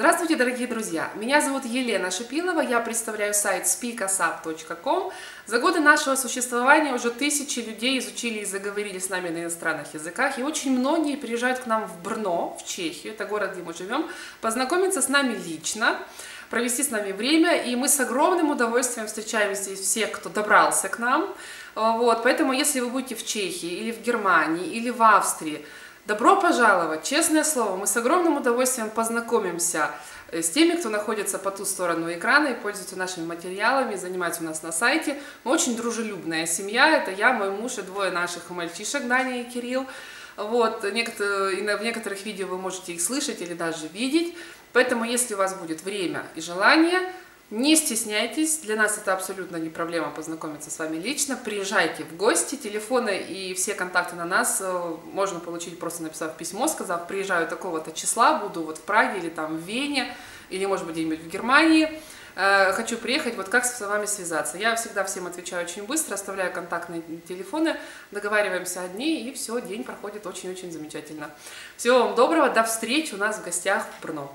Здравствуйте, дорогие друзья! Меня зовут Елена Шипилова, я представляю сайт speakasap.com. За годы нашего существования уже тысячи людей изучили и заговорили с нами на иностранных языках, и очень многие приезжают к нам в Брно, в Чехию, это город, где мы живем, познакомиться с нами лично, провести с нами время, и мы с огромным удовольствием встречаем здесь всех, кто добрался к нам. Поэтому, если вы будете в Чехии, или в Германии, или в Австрии, добро пожаловать, честное слово, мы с огромным удовольствием познакомимся с теми, кто находится по ту сторону экрана и пользуется нашими материалами, занимается у нас на сайте. Мы очень дружелюбная семья, это я, мой муж и двое наших мальчишек, Даня и Кирилл. В некоторых видео вы можете их слышать или даже видеть, поэтому если у вас будет время и желание, не стесняйтесь, для нас это абсолютно не проблема познакомиться с вами лично. Приезжайте в гости, телефоны и все контакты на нас можно получить, просто написав письмо, сказав: приезжаю такого-то числа, буду в Праге или там в Вене, или может быть где-нибудь в Германии, хочу приехать, как с вами связаться. Я всегда всем отвечаю очень быстро, оставляю контактные телефоны, договариваемся о дне, и все, день проходит очень-очень замечательно. Всего вам доброго, до встречи у нас в гостях в Брно.